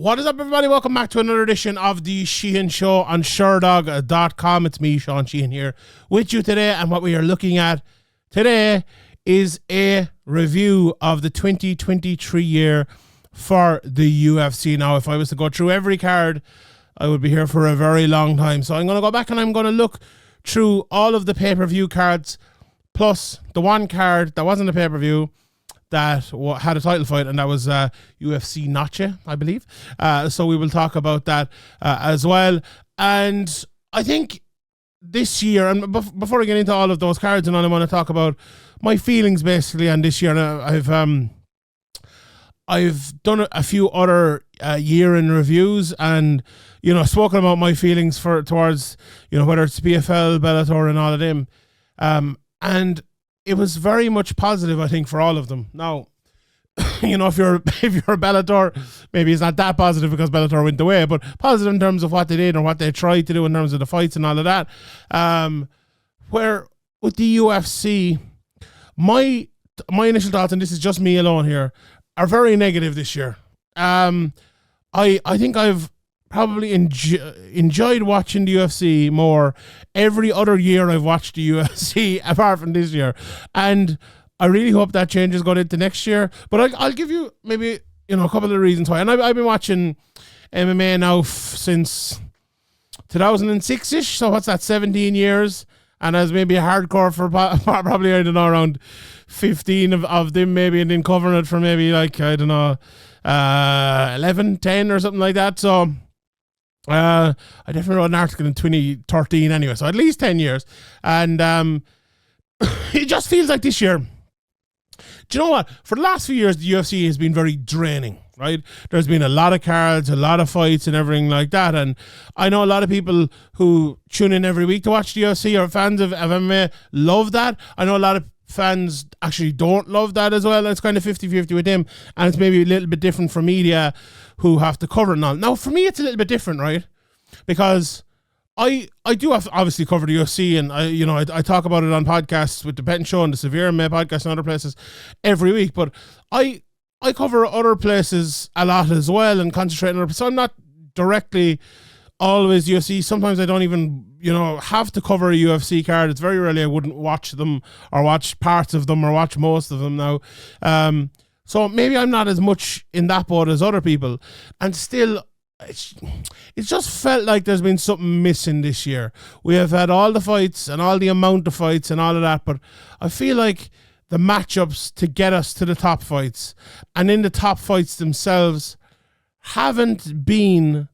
What is up, everybody? Welcome back to another edition of the Sheehan Show on Sherdog.com. It's me, Sean Sheehan, here with you today. And what we are looking at today is a review of the 2023 year for the UFC. Now, if I was to go through every card, I would be here for a very long time. So I'm going to go back and I'm going to look through all of the pay-per-view cards, plus the one card that wasn't a pay-per-view that had a title fight, and that was UFC Noche, I believe. So we will talk about that as well. And I think this year, and before I get into all of those cards, and I want to talk about my feelings basically on this year. I've done a few other year in reviews, and spoken about my feelings towards whether it's PFL, Bellator, and all of them, and it was very much positive, I think, for all of them. Now, if you're a Bellator, maybe it's not that positive because Bellator went away, but positive in terms of what they did or what they tried to do in terms of the fights and all of that. Where with the UFC, my initial thoughts, and this is just me alone here, are very negative this year. I think I've probably enjoyed watching the UFC more every other year I've watched the UFC apart from this year, and I really hope that changes going into next year. But I'll give you maybe a couple of reasons why. And I've been watching MMA now since 2006ish, so what's that, 17 years, and as maybe a hardcore for probably, I don't know, around 15 of them maybe, and then covering it for maybe 11, 10 or something like that. So I definitely wrote an article in 2013 anyway, so at least 10 years. And it just feels like this year, do you know what? For the last few years, the UFC has been very draining, right? There's been a lot of cards, a lot of fights and everything like that. And I know a lot of people who tune in every week to watch the UFC or fans of MMA love that. I know a lot of fans actually don't love that as well. It's kind of 50-50 with them, and it's maybe a little bit different for media who have to cover it and all. Now, for me, it's a little bit different, right? Because I do have to obviously cover the UFC, and I talk about it on podcasts with the Pet and Show and the Severe MMA podcast and other places every week, but I cover other places a lot as well and concentrate on other, so I'm not directly always UFC. Sometimes I don't even, have to cover a UFC card. It's very rarely I wouldn't watch them or watch parts of them or watch most of them now. So maybe I'm not as much in that boat as other people. And still, it's just felt like there's been something missing this year. We have had all the fights and all the amount of fights and all of that, but I feel like the matchups to get us to the top fights and in the top fights themselves haven't been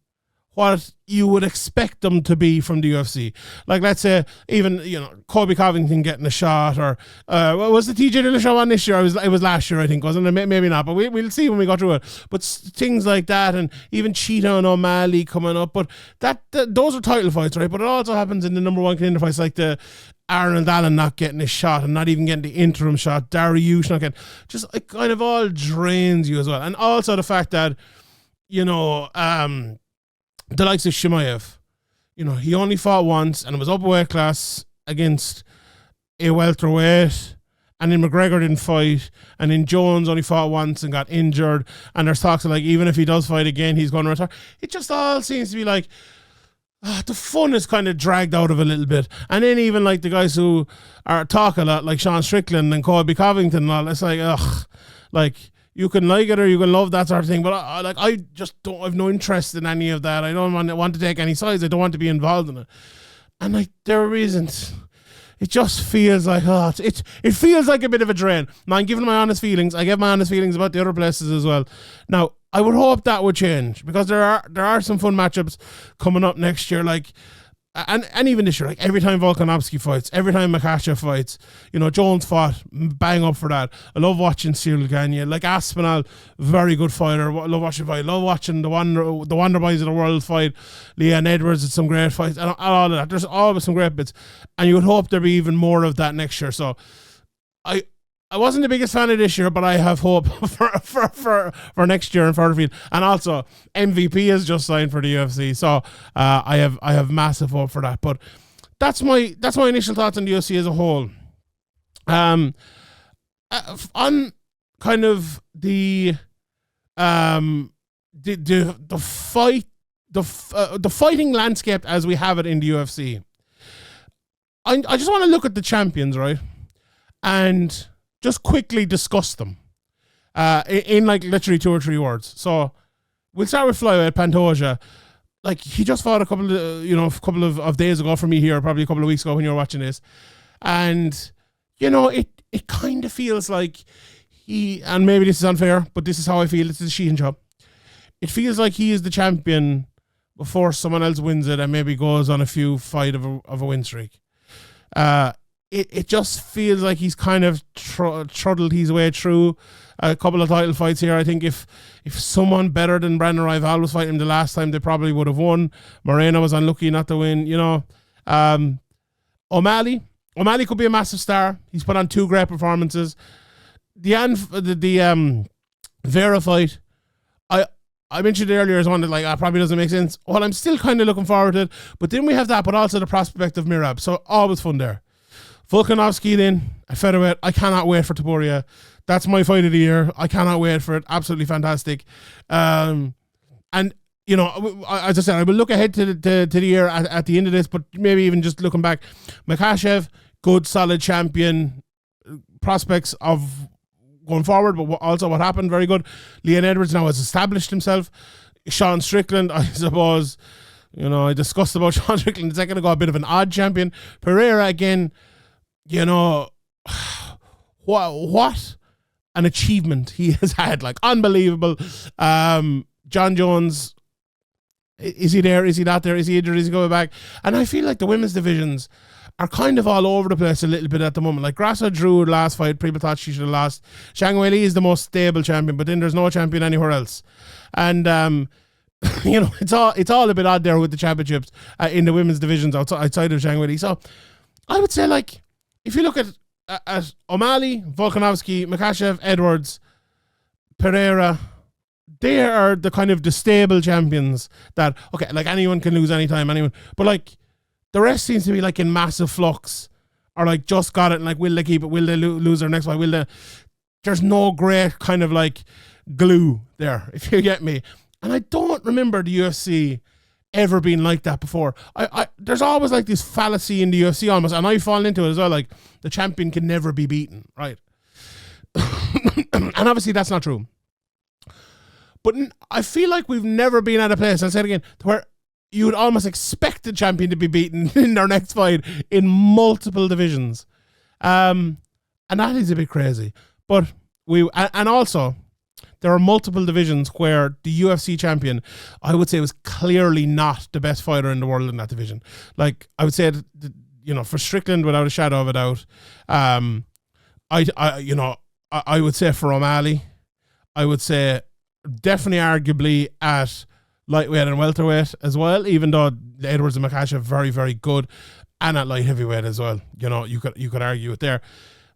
what you would expect them to be from the UFC. Like, let's say, even, Colby Covington getting a shot, or was the TJ Dillashaw one this year? It was last year, I think, wasn't it? Maybe not, but we'll see when we go through it. But things like that, and even Cheetah and O'Malley coming up, but those are title fights, right? But it also happens in the number one contender fights, like the Arnold Allen not getting a shot and not even getting the interim shot, Dariush not getting, just it kind of all drains you as well. And also the fact that, the likes of Chimaev, he only fought once and it was up a weight class against a welterweight, and then McGregor didn't fight, and then Jones only fought once and got injured, and there's talks of even if he does fight again, he's going to retire. It just all seems to be like the fun is kind of dragged out of a little bit. And then even the guys who talk a lot, like Sean Strickland and Colby Covington and all, it's you can like it or you can love that sort of thing, but I just don't have no interest in any of that. I don't want to take any sides. I don't want to be involved in it. And there are reasons. It just feels like it feels like a bit of a drain. Now, I'm giving my honest feelings. I give my honest feelings about the other places as well. Now, I would hope that would change, because there are some fun matchups coming up next year, and even this year, every time Volkanovski fights, every time Makhachev fights, Jones fought, bang up for that. I love watching Cyril Gagné, Aspinall, very good fighter. Love watching fight. Love watching the Wonder Boys of the world fight. Leon Edwards at some great fights, and all of that. There's always some great bits, and you would hope there'd be even more of that next year. So, I wasn't the biggest fan of this year, but I have hope for next year and further field. And also, MVP has just signed for the UFC, so I have massive hope for that. But that's my initial thoughts on the UFC as a whole. On kind of the the fight, the fighting landscape as we have it in the UFC. I just want to look at the champions, right, and just quickly discuss them in like literally 2 or 3 words. So we'll start with flyweight Pantoja. Like, he just fought a couple of days ago for me here, probably a couple of weeks ago when you were watching this, and it kind of feels like and maybe this is unfair, but this is how I feel. It's the Sheehan job. It feels like he is the champion before someone else wins it and maybe goes on a few fight of a win streak. It just feels like he's kind of trundled his way through a couple of title fights here. I think if someone better than Brandon Royval was fighting him the last time, they probably would have won. Moreno was unlucky not to win. O'Malley could be a massive star. He's put on 2 great performances. The Vera fight, I mentioned earlier as one that probably doesn't make sense. Well, I'm still kind of looking forward to it. But then we have that, but also the prospect of Mirab. So always fun there. Volkanovski then at featherweight. I cannot wait for Topuria. That's my fight of the year. I cannot wait for it. Absolutely fantastic. And as I said, I will look ahead to the year at the end of this, but maybe even just looking back. Makhachev, good, solid champion. Prospects of going forward, but also what happened, very good. Leon Edwards now has established himself. Sean Strickland, I suppose, I discussed about Sean Strickland a second ago, a bit of an odd champion. Pereira, again, what an achievement he has had, unbelievable. John Jones, is he there? Is he not there? Is he injured? Is he going back? And I feel like the women's divisions are kind of all over the place a little bit at the moment. Like Grasso drew last fight, people thought she should have lost. Zhang Weili is the most stable champion, but then there's no champion anywhere else. And it's all a bit odd there with the championships in the women's divisions outside of Zhang Weili. So I would say, if you look at O'Malley, Volkanovski, Makhachev, Edwards, Pereira, they are the kind of the stable champions that, okay, anyone can lose anytime, but the rest seems to be in massive flux, or just got it and will they keep it? Will they lose their next fight? There's no great kind of glue there, if you get me. And I don't remember the UFC ever been like that before. There's always this fallacy in the UFC almost, and I fall into it as well. The champion can never be beaten, right? And obviously that's not true. But I feel like we've never been at a place, I'll say it again, where you would almost expect the champion to be beaten in their next fight in multiple divisions. And that is a bit crazy. But and also, there are multiple divisions where the UFC champion, I would say, was clearly not the best fighter in the world in that division. I would say, for Strickland, without a shadow of a doubt, I would say for O'Malley, I would say definitely arguably at lightweight and welterweight as well, even though Edwards and Makhachev are very, very good, and at light heavyweight as well. You could argue it there.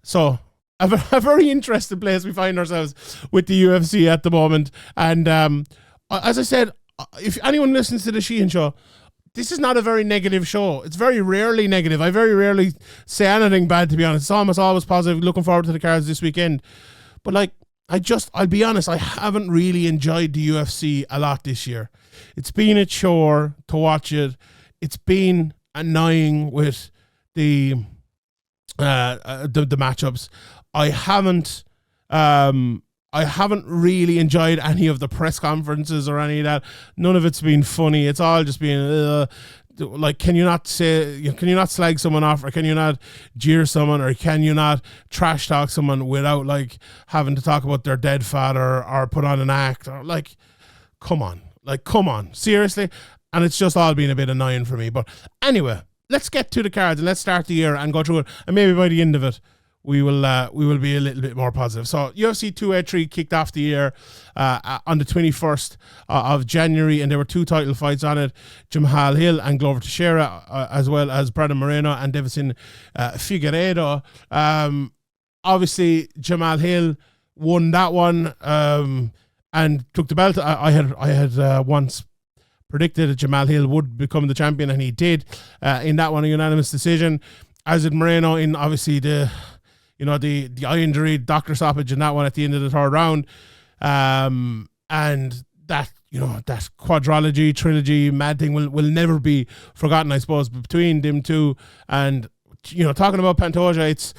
So a very interesting place we find ourselves with the UFC at the moment. And as I said, if anyone listens to the Sheehan show, this is not a very negative show. It's very rarely negative. I very rarely say anything bad, to be honest. It's almost always positive. Looking forward to the cards this weekend. But I'll be honest, I haven't really enjoyed the UFC a lot this year. It's been a chore to watch it. It's been annoying with the matchups. I haven't really enjoyed any of the press conferences or any of that. None of it's been funny. It's all just been can you not slag someone off, or can you not jeer someone, or can you not trash talk someone without having to talk about their dead father or put on an act, or come on, seriously. And it's just all been a bit annoying for me. But anyway, let's get to the cards and let's start the year and go through it, and maybe by the end of it we will be a little bit more positive. So UFC 283 kicked off the year on the 21st of January, and there were 2 title fights on it: Jamal Hill and Glover Teixeira, as well as Brandon Moreno and Davison Figueiredo. Obviously, Jamal Hill won that one and took the belt. I had once predicted that Jamal Hill would become the champion, and he did in that one, a unanimous decision, as did Moreno in obviously the eye injury, doctor stoppage in that one at the end of the 3rd round. And that that quadrilogy, trilogy, mad thing will never be forgotten, I suppose. But between them two and, talking about Pantoja, it's,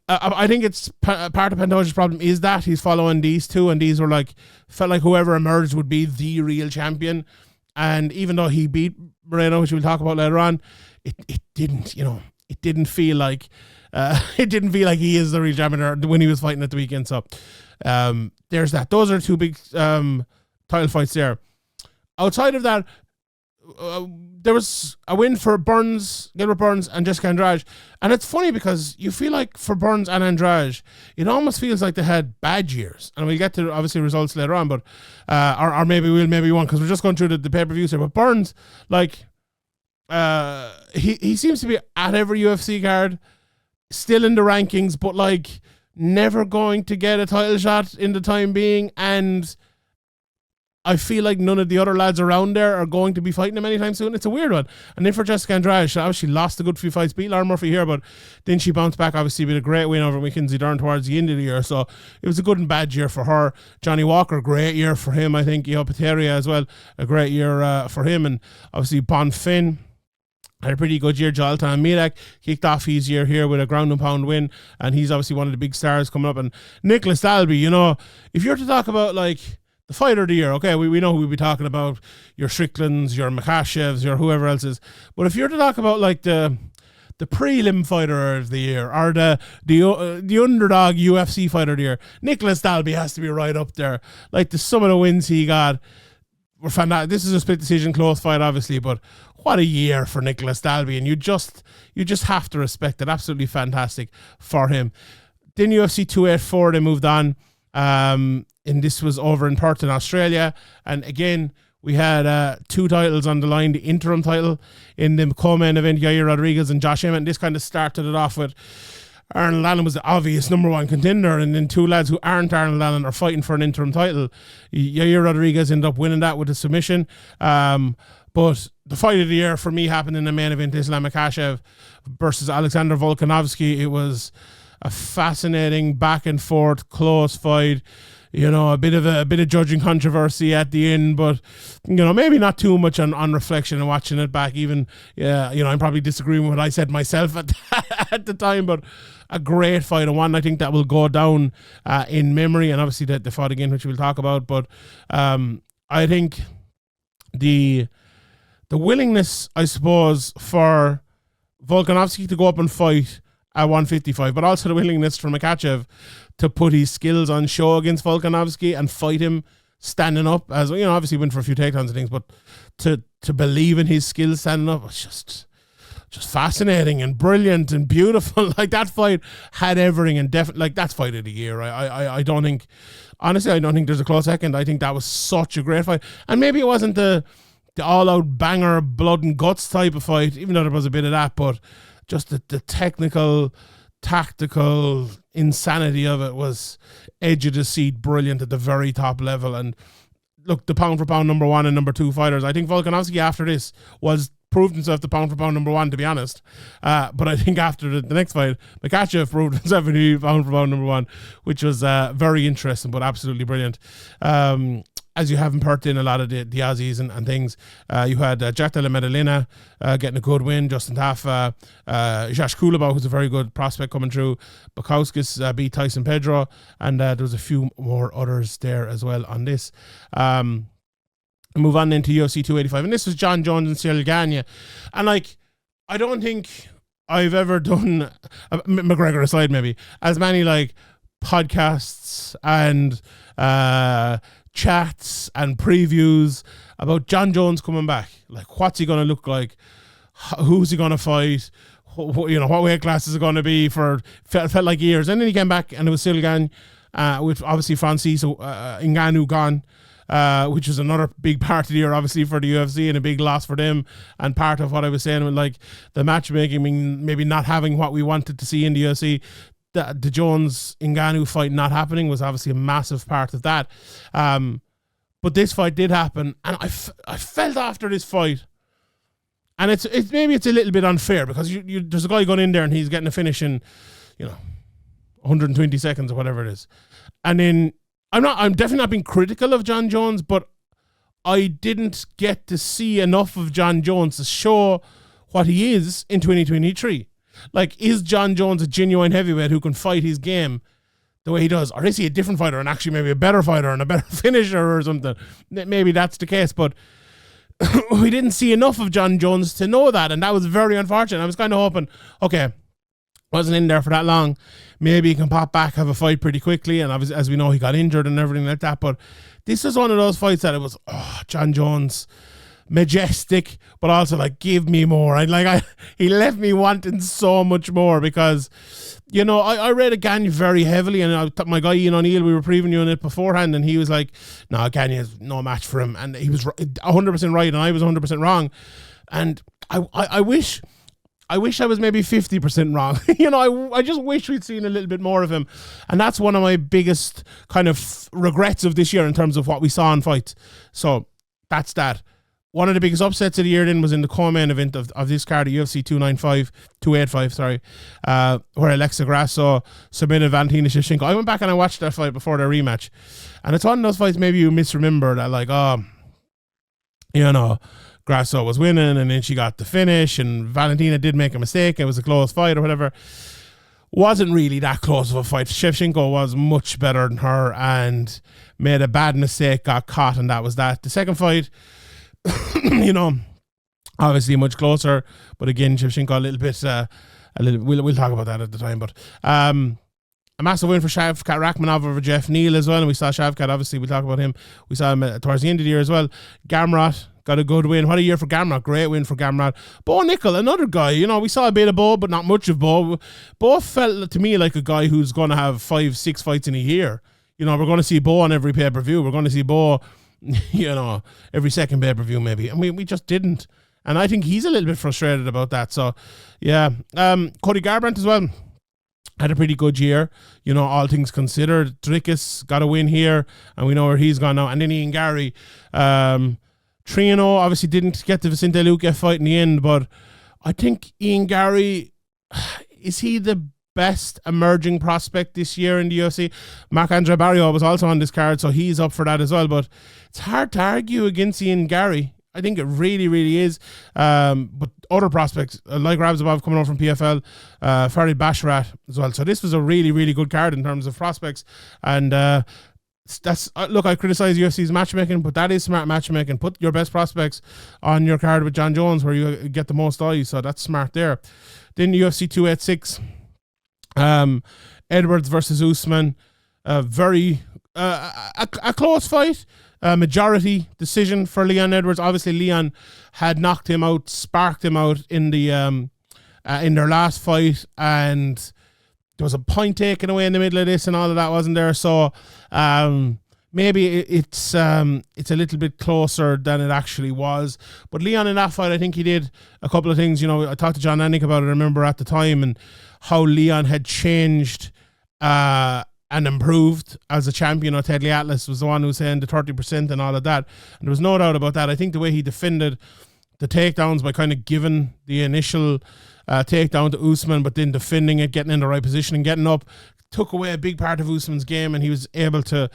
I think it's part of Pantoja's problem is that he's following these two, and these were felt like whoever emerged would be the real champion. And even though he beat Moreno, which we'll talk about later on, it didn't, it didn't feel like, he is the real champion when he was fighting at the weekend. So, there's that. Those are two big, title fights there. Outside of that, there was a win for Gilbert Burns and Jessica Andrade. And it's funny because you feel like for Burns and Andrade, it almost feels like they had bad years. And we'll get to obviously results later on, but or maybe we won't, because we're just going through the pay-per-views here. But Burns, he seems to be at every UFC card, still in the rankings, but never going to get a title shot in the time being. And I feel like none of the other lads around there are going to be fighting him anytime soon. It's a weird one. And then for Jessica Andrade, she obviously lost a good few fights, beat Lauren Murphy here, but then she bounced back, obviously, with a great win over Mackenzie Dern towards the end of the year. So it was a good and bad year for her. Johnny Walker, great year for him, I think. Pateria as well, a great year for him. And obviously Bon Finn had a pretty good year. Zoltan Milak kicked off his year here with a ground and pound win, and he's obviously one of the big stars coming up. And Nicholas Dalby, if you're to talk about the fighter of the year, okay, we know who we'll be talking about, your Stricklands, your Makhachevs, your whoever else is. But if you're to talk about the prelim fighter of the year, or the underdog UFC fighter of the year, Nicholas Dalby has to be right up there. Some of the wins he got were fantastic. This is a split decision, close fight, obviously, but what a year for Nicholas Dalby, and you just have to respect it. Absolutely fantastic for him. Then UFC 284, they moved on. And this was over in Perth in Australia, and again we had two titles on the line. The interim title in the co-main event, Yair Rodriguez and Josh Emmett. This kind of started it off with Arnold Allen was the obvious number one contender, and then two lads who aren't Arnold Allen are fighting for an interim title. Yair Rodriguez ended up winning that with a submission, but the fight of the year for me happened in the main event, Islam Makhachev versus Alexander Volkanovski. It was a fascinating back and forth close fight. A bit of judging controversy at the end, but maybe not too much on reflection and watching it back. Even I'm probably disagreeing with what I said myself at the time, but a great fight, and one I think that will go down in memory. And obviously the fight again, which we'll talk about, but I think the willingness, I suppose, for Volkanovski to go up and fight at 155, but also the willingness for Makhachev to put his skills on show against Volkanovski and fight him standing up, as obviously went for a few takedowns and things, but to believe in his skills standing up was just fascinating and brilliant and beautiful. That fight had everything, and definitely that's fight of the year. I don't think, honestly, I don't think there's a close second. I think that was such a great fight, and maybe it wasn't the all-out banger, blood and guts type of fight, even though there was a bit of that, but just the technical, tactical insanity of it was edge of the seat, brilliant at the very top level. And look, the pound for pound number one and number two fighters, I think Volkanovski after this was proved himself the pound for pound number one, to be honest. But I think after the next fight, Makhachev proved himself to be pound for pound number one, which was very interesting, but absolutely brilliant. As you haven't perked in a lot of the Aussies and things, you had Jack Della Maddalena getting a good win, Justin Taff, Jash Kulabov, who's a very good prospect coming through, Bukowskis beat Tyson Pedro, and there was a few more others there as well on this. Move on into UFC 285, and this was John Jones and Cyril Gane, and I don't think I've ever done, McGregor aside maybe, as many podcasts and chats and previews about John Jones coming back. What's he going to look like? Who's he going to fight? What weight class is it going to be? Felt like years. And then he came back, and it was Cyril Gane, with obviously Francis Ngannou gone, which was another big part of the year, obviously, for the UFC, and a big loss for them. And part of what I was saying with the matchmaking, maybe not having what we wanted to see in the UFC, the Jones-Ngannou fight not happening was obviously a massive part of that. But this fight did happen, and I felt after this fight, and it's maybe it's a little bit unfair, because there's a guy going in there and he's getting a finish in 120 seconds or whatever it is. And then I'm definitely not being critical of John Jones, but I didn't get to see enough of John Jones to show what he is in 2023. Like, is John Jones a genuine heavyweight who can fight his game the way he does? Or is he a different fighter and actually maybe a better fighter and a better finisher or something? Maybe that's the case, but we didn't see enough of John Jones to know that, and that was very unfortunate. I was kind of hoping, okay, wasn't in there for that long, maybe he can pop back, have a fight pretty quickly, and obviously, as we know, he got injured and everything like that, but this was one of those fights that it was, John Jones, majestic, but also like, give me more. He left me wanting so much more because, you know, I rated Gagne very heavily, and my guy Ian O'Neill, we were previewing it beforehand, and he was like, no, Gagne is no match for him, and he was 100% right, and I was 100% wrong, and I wish I was maybe 50% wrong. You know, I just wish we'd seen a little bit more of him, and that's one of my biggest kind of regrets of this year in terms of what we saw in fights. So that's that. One of the biggest upsets of the year then was in the co-main event of this card, the UFC 285, where Alexa Grasso submitted Valentina Shevchenko. I went back and I watched that fight before their rematch, and it's one of those fights maybe you misremember that, like, you know, Grasso was winning and then she got the finish and Valentina did make a mistake. It was a close fight or whatever. Wasn't really that close of a fight. Shevchenko was much better than her and made a bad mistake, got caught, and that was that. The second fight, you know, obviously much closer, but again, Shevchenko a little bit, we'll talk about that at the time, but a massive win for Shavkat Rakhmonov over Jeff Neal as well, and we saw Shavkat, obviously we'll talk about him, we saw him towards the end of the year as well. Gamrot got a good win. What a year for Gamrot. Great win for Gamrot. Bo Nickel, another guy, you know, we saw a bit of Bo, but not much of Bo. Bo felt to me like a guy who's going to have 5-6 fights in a year. You know, we're going to see Bo on every pay-per-view. We're going to see Bo, you know, every second pay-per-view maybe. And we just didn't. And I think he's a little bit frustrated about that. So, yeah. Cody Garbrandt as well had a pretty good year, you know, all things considered. Drickus got a win here, and we know where he's gone now. And then Ian Gary, 3-0, obviously didn't get the Vicente Luque fight in the end, but I think Ian Gary, is he the best emerging prospect this year in the UFC? Marc-Andre Barrio was also on this card, so he's up for that as well, but it's hard to argue against Ian Gary. I think it really, really is. But other prospects, like Rabzabov coming over from PFL, Farid Basharat as well. So this was a really, really good card in terms of prospects. And that's look, I criticize UFC's matchmaking, but that is smart matchmaking. Put your best prospects on your card with John Jones where you get the most eyes. So that's smart there. Then UFC 286, Edwards versus Usman. Very a close fight. Majority decision for Leon Edwards. Obviously, Leon had knocked him out, sparked him out in the in their last fight, and there was a point taken away in the middle of this, and all of that wasn't there. So maybe it's a little bit closer than it actually was. But Leon in that fight, I think he did a couple of things. You know, I talked to John Anik about it, I remember at the time, and how Leon had changed and improved as a champion. Tedley Atlas was the one who was saying the 30% and all of that. And there was no doubt about that. I think the way he defended the takedowns by kind of giving the initial takedown to Usman, but then defending it, getting in the right position and getting up, took away a big part of Usman's game, and he was able to,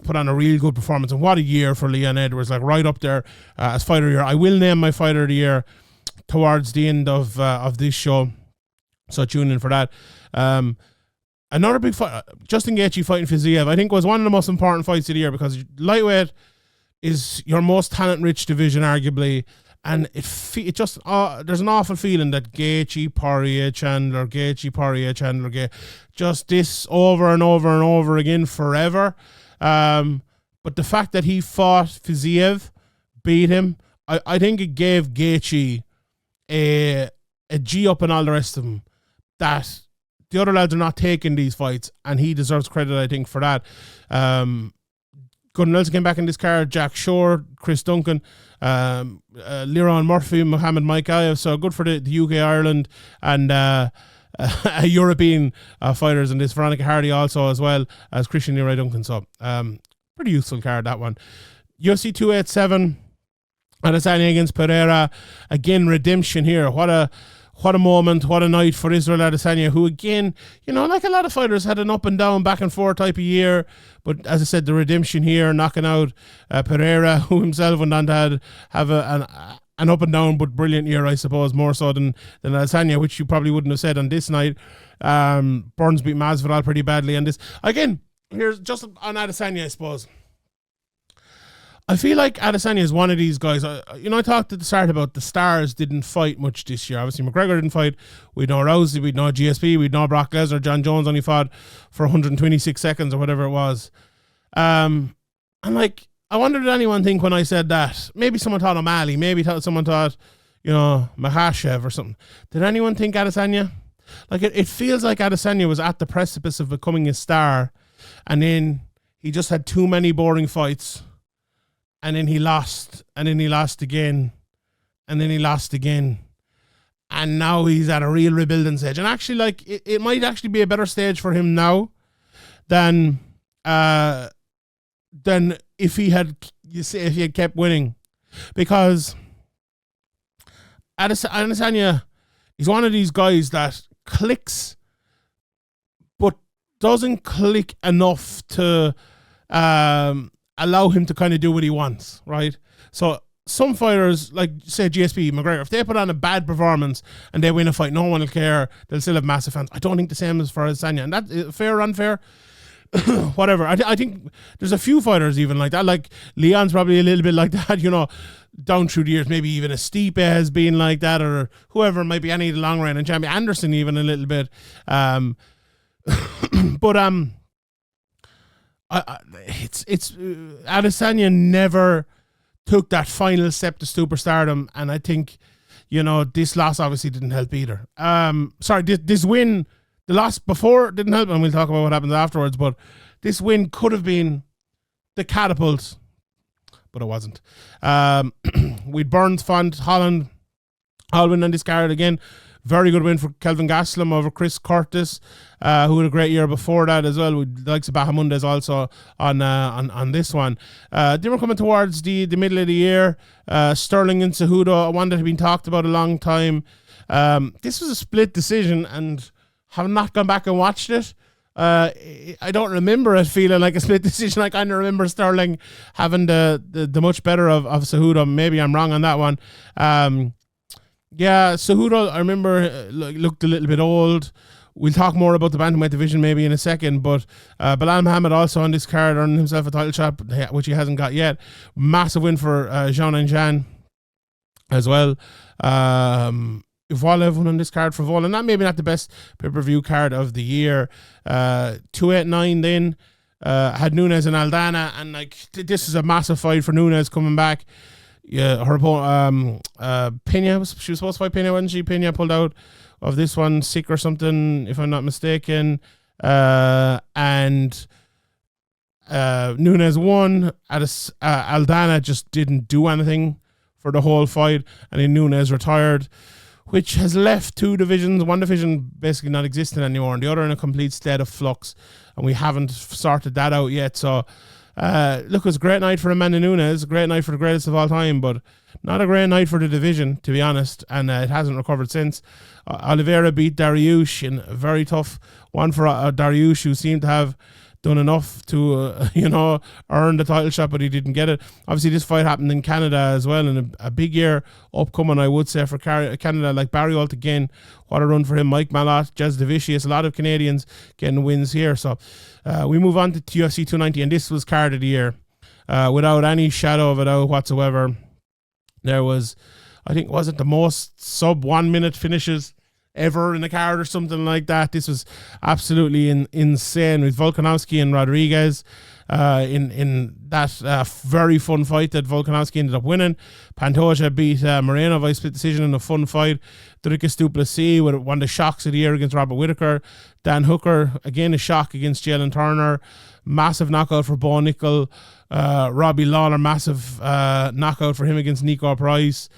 put on a real good performance. And what a year for Leon Edwards, like right up there as fighter of the year. I will name my fighter of the year towards the end of this show, so tune in for that. Another big fight, Justin Gaethje fighting Fiziev, I think was one of the most important fights of the year, because lightweight is your most talent-rich division, arguably, and it just there's an awful feeling that Gaethje, Poirier, Chandler, just this over and over and over again forever. But the fact that he fought Fiziev, beat him, I think it gave Gaethje a G up and all the rest of them, that the other lads are not taking these fights, and he deserves credit, I think, for that. Gunnar Nelson came back in this card, Jack Shore, Chris Duncan, Liron Murphy, Mohamed Maikaev, so good for the UK, Ireland, and European fighters in this. Veronica Hardy also, as well as Christian Leroy Duncan, so pretty useful card, that one. UFC 287, Adesanya against Pereira, again, redemption here. What what a moment, what a night for Israel Adesanya, who again, like a lot of fighters, had an up and down, back and forth type of year. But as I said, the redemption here, knocking out Pereira, who himself went on to have an up and down but brilliant year, I suppose, more so than Adesanya, which you probably wouldn't have said on this night. Burns beat Masvidal pretty badly on this. Again, here's just on Adesanya, I suppose. I feel like Adesanya is one of these guys. I talked at the start about the stars didn't fight much this year. Obviously, McGregor didn't fight. We'd no Rousey, we'd no GSP, we'd no Brock Lesnar. John Jones only fought for 126 seconds or whatever it was. And like, I wonder, did anyone think when I said that? Maybe someone thought O'Malley. Maybe someone thought, Makhachev or something. Did anyone think Adesanya? Like, it feels like Adesanya was at the precipice of becoming a star, and then he just had too many boring fights. And then he lost, and then he lost again, and then he lost again. And now he's at a real rebuilding stage. And actually, like, it might actually be a better stage for him now than if he had kept winning. Because Adesanya is one of these guys that clicks, but doesn't click enough to allow him to kind of do what he wants, right? So some fighters, like say GSP, McGregor, if they put on a bad performance and they win a fight, no one will care. They'll still have massive fans. I don't think the same is for Adesanya. And that, fair or unfair, whatever. I think there's a few fighters even like that. Like Leon's probably a little bit like that, down through the years. Maybe even a Stipe has been like that, or whoever might be any of the long run, and champion Anderson even a little bit. It's Adesanya never took that final step to superstardom, and I think this loss obviously didn't help either. This win, the loss before didn't help, and we'll talk about what happens afterwards. But this win could have been the catapult, but it wasn't. We'd Burns, Font, Holland, Alwyn on this card again. Very good win for Kelvin Gastelum over Chris Curtis, who had a great year before that as well. With the likes of Bahamundes also on this one. Then we're coming towards the middle of the year. Sterling and Cejudo, one that had been talked about a long time. This was a split decision, and have not gone back and watched it. I don't remember it feeling like a split decision. I kind of remember Sterling having the much better of Cejudo. Maybe I'm wrong on that one. Yeah, Cejudo, I remember, looked a little bit old. We'll talk more about the bantamweight division maybe in a second, but Bilal Muhammad also on this card earned himself a title shot, which he hasn't got yet. Massive win for Zhang and Zhan as well. Volev won on this card for Volev, and that maybe not the best pay-per-view card of the year. 289 then had Nunes and Aldana, and like this is a massive fight for Nunes coming back. Yeah, her opponent, Pena, she was supposed to fight Pena, wasn't she? Pena pulled out of this one, sick or something, if I'm not mistaken. And Nunes won. Aldana just didn't do anything for the whole fight, and then Nunes retired, which has left two divisions, one division basically not existing anymore, and the other in a complete state of flux, and we haven't sorted that out yet. So look, it was a great night for Amanda Nunes, a great night for the greatest of all time, but not a great night for the division, to be honest, and it hasn't recovered since. Oliveira beat Dariush in a very tough one for Dariush, who seemed to have done enough to, earn the title shot, but he didn't get it. Obviously, this fight happened in Canada as well, and a big year upcoming, I would say, for Canada. Like Barry Holt again, what a run for him. Mike Malott, Jez Davicius, a lot of Canadians getting wins here. So we move on to UFC 290, and this was card of the year. Without any shadow of a doubt whatsoever. There was, I think, was it the most sub 1 minute finishes ever in a card or something like that. This was absolutely insane with Volkanovski and Rodriguez in that very fun fight that Volkanovski ended up winning. Pantoja beat Moreno by split decision in a fun fight. Dricus du Plessis with one of the shocks of the year against Robert Whittaker. Dan Hooker, again a shock against Jalen Turner. Massive knockout for Bo Nickel. Robbie Lawler, massive knockout for him against Nico Price.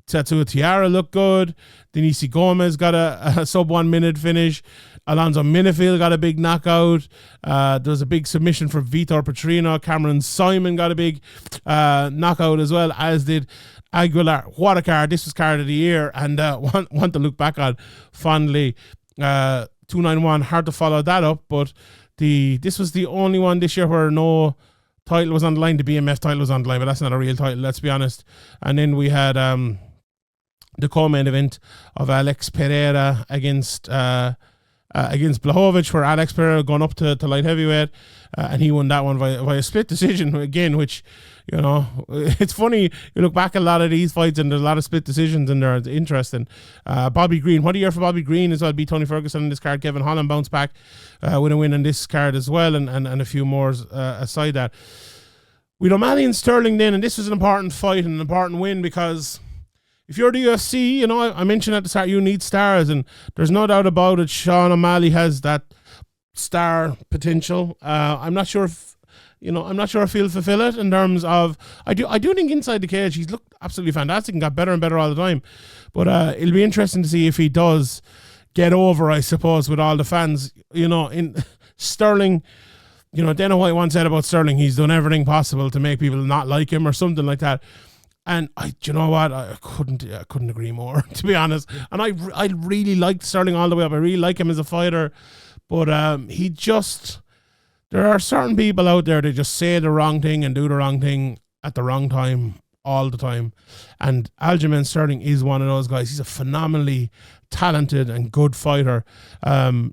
Tetsuya Tiara looked good. Denise Gomez got a sub 1 minute finish. Alonzo Minifield got a big knockout. There was a big submission for Vitor Petrino. Cameron Simon got a big knockout as well, as did Aguilar. What a card. This was card of the year, and want to look back on fondly. 291, hard to follow that up, but this was the only one this year where no title was on the line. The BMF title was on the line, but that's not a real title, let's be honest. And then we had the co-main event of Alex Pereira against Blachowicz, where Alex Pereira going up to light heavyweight, and he won that one via split decision again, which, you know, it's funny, you look back at a lot of these fights and there's a lot of split decisions in there. It's interesting. Bobby Green, what a year for Bobby Green as well. Beat Tony Ferguson in this card. Kevin Holland bounced back with a win in this card as well, and a few more aside that. With O'Malley and Sterling then, and this was an important fight and an important win, because if you're the UFC, you know, I mentioned at the start, you need stars, and there's no doubt about it. Sean O'Malley has that star potential. I'm not sure if he'll fulfill it in terms of, I do think inside the cage he's looked absolutely fantastic and got better and better all the time. But it'll be interesting to see if he does get over, I suppose, with all the fans. You know, in Sterling, you know, Dana White once said about Sterling, he's done everything possible to make people not like him or something like that. And you know what? I couldn't agree more, to be honest. And I really liked Sterling all the way up. I really like him as a fighter, but there are certain people out there that just say the wrong thing and do the wrong thing at the wrong time all the time. And Aljamain Sterling is one of those guys. He's a phenomenally talented and good fighter.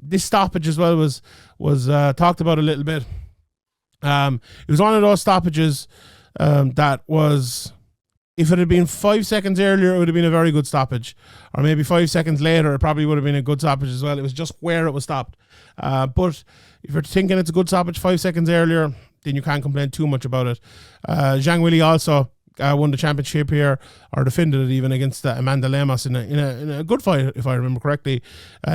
This stoppage as well was talked about a little bit. It was one of those stoppages that was, if it had been 5 seconds earlier, it would have been a very good stoppage. Or maybe 5 seconds later, it probably would have been a good stoppage as well. It was just where it was stopped. But if you're thinking it's a good stoppage 5 seconds earlier, then you can't complain too much about it. Zhang Weili also won the championship here, or defended it even, against Amanda Lemos in a good fight, if I remember correctly.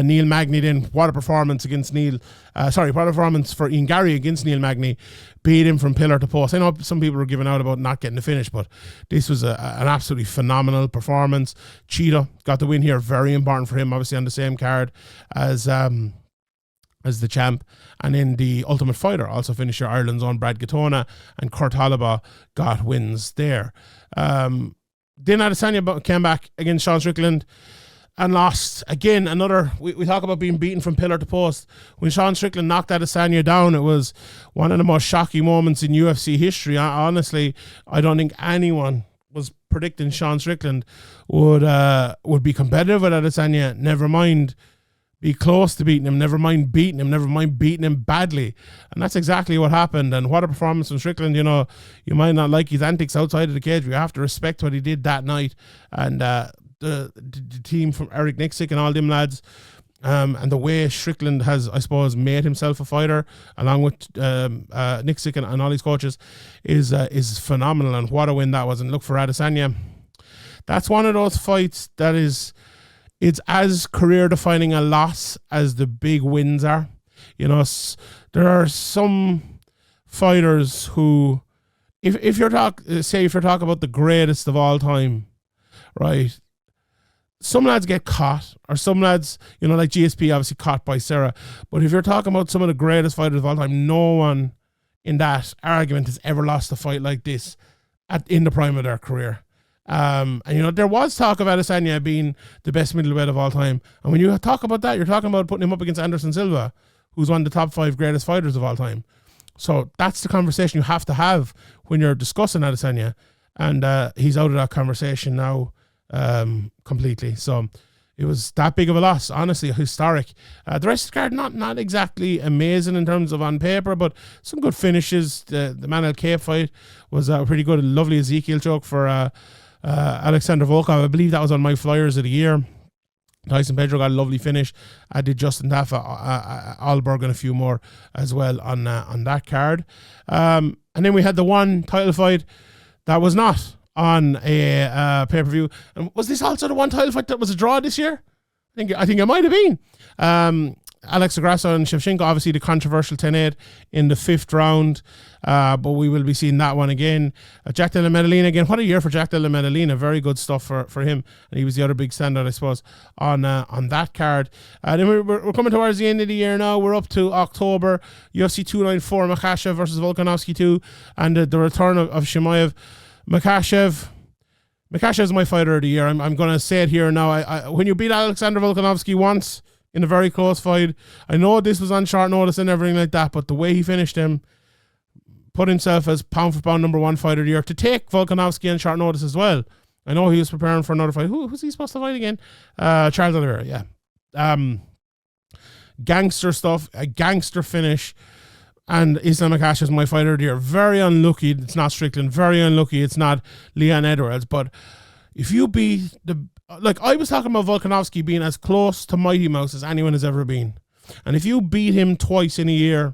Neil Magny then, what a performance against what a performance for Ian Gary against Neil Magny. Beat him from pillar to post. I know some people were giving out about not getting the finish, but this was an absolutely phenomenal performance. Cheetah got the win here, very important for him, obviously on the same card as the champ. And then the Ultimate Fighter, also finisher, Ireland's own Brad Gatona and Kurt Hollabaugh got wins there. Then Adesanya came back against Sean Strickland and lost. Again, we talk about being beaten from pillar to post. When Sean Strickland knocked Adesanya down, it was one of the most shocking moments in UFC history. Honestly, I don't think anyone was predicting Sean Strickland would be competitive with Adesanya, never mind be close to beating him, never mind beating him badly. And that's exactly what happened. And what a performance from Strickland. You know, you might not like his antics outside of the cage, but you have to respect what he did that night. And the team from Eric Nixick and all them lads, and the way Strickland has, I suppose, made himself a fighter, along with Nixick and all his coaches, is phenomenal. And what a win that was. And look, for Adesanya, that's one of those fights that it's as career-defining a loss as the big wins are. You know, there are some fighters who, if you're talking about the greatest of all time, right? Some lads get caught, or some lads, you know, like GSP, obviously caught by Serra. But if you're talking about some of the greatest fighters of all time, no one in that argument has ever lost a fight like this in the prime of their career. And you know, there was talk of Adesanya being the best middleweight of all time, and when you talk about that, you're talking about putting him up against Anderson Silva, who's one of the top 5 greatest fighters of all time. So that's the conversation you have to have when you're discussing Adesanya, and he's out of that conversation now completely. So it was that big of a loss, honestly, historic. The rest of the card, not exactly amazing in terms of on paper, but some good finishes. The Manuel Cape fight was pretty good. A lovely Ezekiel choke for Alexander Volkov. I believe that was on my flyers of the year. Tyson Pedro got a lovely finish. I did Justin Taffa, Alberg, and a few more as well on that card. And then we had the one title fight that was not on a pay-per-view. And was this also the one title fight that was a draw this year? I think it might have been. Alex Agrassa and Shevchenko, obviously the controversial 10-8 in the 5th round, but we will be seeing that one again. Jack Della Maddalena again. What a year for Jack Della Maddalena. Very good stuff for him, and he was the other big standout, I suppose, on that card. Then we're coming towards the end of the year now. We're up to October. UFC 294, Makhachev versus Volkanovski 2, and the return of Chimaev. Makhachev's my fighter of the year. I'm going to say it here now. When you beat Alexander Volkanovski once in a very close fight, I know this was on short notice and everything like that, but the way he finished him, put himself as pound for pound #1 fighter of the year, to take Volkanovski on short notice as well. I know he was preparing for another fight. Who's he supposed to fight again? Charles Oliveira, yeah. Gangster stuff, a gangster finish. And Islam Makhachev is my fighter of the year. Very unlucky it's not Strickland. Very unlucky it's not Leon Edwards. But if you beat I was talking about Volkanovski being as close to Mighty Mouse as anyone has ever been. And if you beat him twice in a year,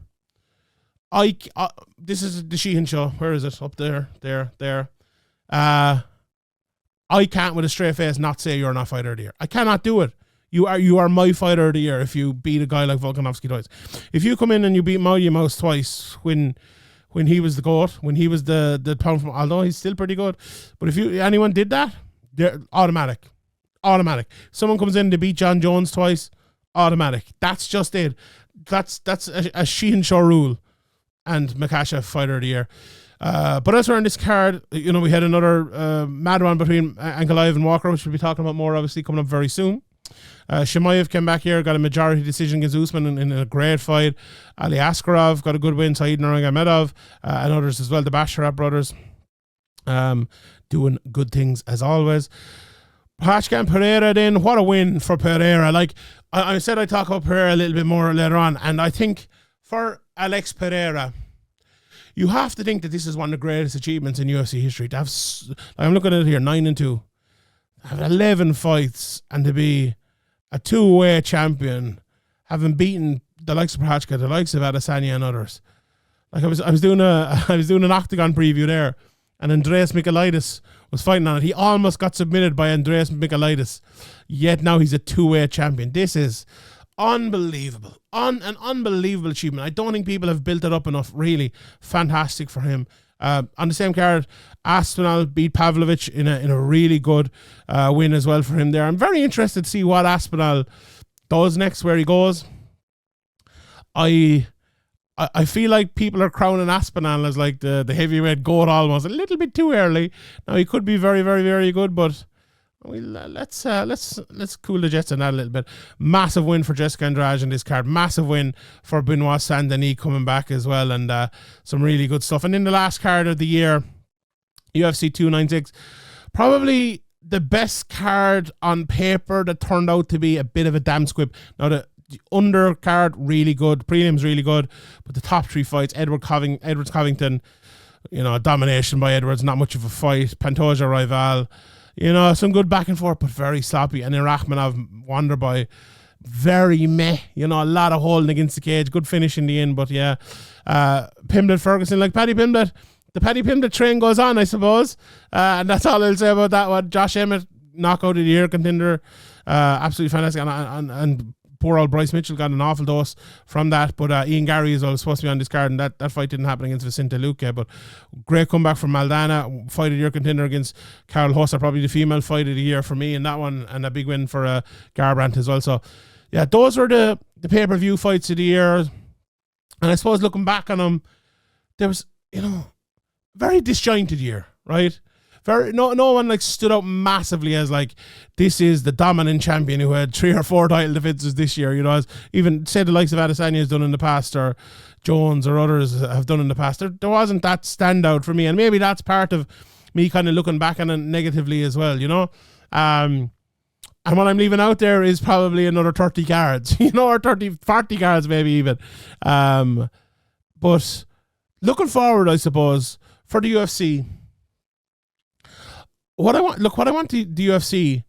this is the Sheehan show. Where is it? Up there. I can't with a straight face not say you're not fighter of the year. I cannot do it. You are my fighter of the year if you beat a guy like Volkanovski twice. If you come in and you beat Mighty Mouse twice when he was the GOAT, when he was the pound from, although he's still pretty good, but if anyone did that, they're automatic. Someone comes in to beat John Jones twice, automatic. That's just it. That's a Sheehan show rule. And Makhachev fighter of the year. But elsewhere on this card, we had another mad one between Ankalaev and Walker, which we'll be talking about more, obviously, coming up very soon. Chimaev came back here, got a majority decision against Usman in a great fight. Ali Askarov got a good win, Said Nurmagomedov, and others as well, the Basharat brothers, doing good things as always. Hachkan Pereira then, what a win for Pereira. Like I said, I'd talk about Pereira a little bit more later on, and I think for Alex Pereira, you have to think that this is one of the greatest achievements in UFC history. To have, I'm looking at it here, 9-2, have 11 fights, and to be a two-way champion, having beaten the likes of Prochazka, the likes of Adesanya and others. Like I was doing an Octagon preview there, and Andreas Michailidis was fighting on it. He almost got submitted by Andreas Michailidis, yet now he's a two-way champion. This is unbelievable. An unbelievable achievement. I don't think people have built it up enough. Really fantastic for him. On the same card, Aspinall beat Pavlovich in a really good win as well for him there. I'm very interested to see what Aspinall does next, where he goes. I feel like people are crowning Aspinall as like the heavyweight GOAT almost a little bit too early. Now he could be very, very, very good, but let's cool the jets on that a little bit. Massive win for Jessica Andrade in this card. Massive win for Benoit Saint-Denis coming back as well, and some really good stuff. And in the last card of the year, UFC 296, probably the best card on paper that turned out to be a bit of a damn squib. Now the undercard really good, prelims really good, but the top three fights, Edwards Covington, domination by Edwards, not much of a fight. Pantoja Rival. Some good back and forth, but very sloppy. And then Rakhmonov, Wonderboy, very meh. A lot of holding against the cage. Good finish in the end, but yeah. Pimblett Ferguson, like Paddy Pimblett. The Paddy Pimblett train goes on, I suppose. And that's all I'll say about that one. Josh Emmett, knockout of the year contender. Absolutely fantastic. And poor old Bryce Mitchell got an awful dose from that, but Ian Gary is supposed to be on this card, and that fight didn't happen against Vicente Luque, but great comeback from Maldana, fight of the year contender against Carl Hossa, probably the female fight of the year for me in that one, and a big win for Garbrandt as well. So yeah, those were the pay-per-view fights of the year, and I suppose looking back on them, there was, very disjointed year, right? No one like stood out massively as like, this is the dominant champion who had 3 or 4 title defenses this year, as even say the likes of Adesanya has done in the past, or Jones or others have done in the past. There wasn't that standout for me, and maybe that's part of me kind of looking back on it negatively as well, and what I'm leaving out there is probably another 30 cards, or 40 cards maybe even. But looking forward, I suppose, for the UFC, what I want the UFC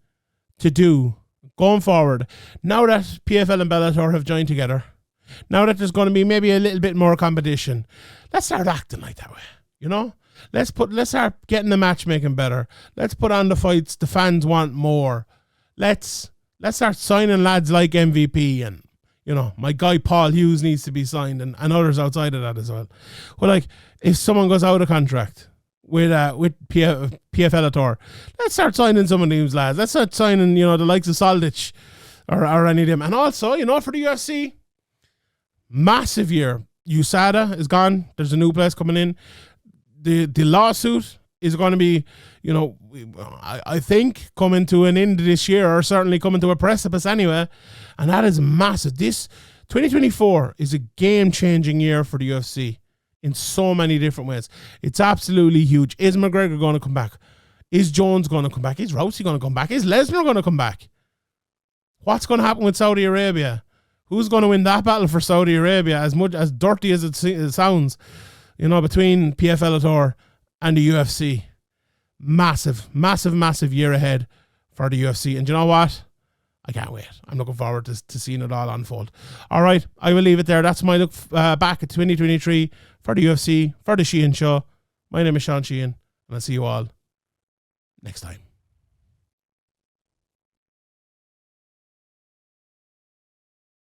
to do going forward, now that PFL and Bellator have joined together, now that there's going to be maybe a little bit more competition, let's start acting like that way, Let's start getting the matchmaking better. Let's put on the fights the fans want more. Let's start signing lads like MVP and, You know, my guy Paul Hughes needs to be signed, and others outside of that as well. Well, like, if someone goes out of contract with Bellator, let's start signing some of these lads. Let's start signing, you know, the likes of Soldic or any of them. And also, you know, for the UFC, massive year. USADA is gone. There's a new place coming in. The lawsuit is going to be, you know, I think coming to an end this year, or certainly coming to a precipice anyway. And that is massive. This 2024 is a game-changing year for the UFC in so many different ways. It's absolutely huge. Is McGregor going to come back? Is Jones going to come back? Is Rousey going to come back? Is Lesnar going to come back? What's going to happen with Saudi Arabia? Who's going to win that battle for Saudi Arabia? As much as dirty as it sounds, you know, between Bellator and the UFC. Massive, massive, massive year ahead for the UFC. And you know what? I can't wait. I'm looking forward to seeing it all unfold. All right, I will leave it there. That's my look back at 2023 for the UFC, for the Sheehan Show. My name is Sean Sheehan, and I'll see you all next time.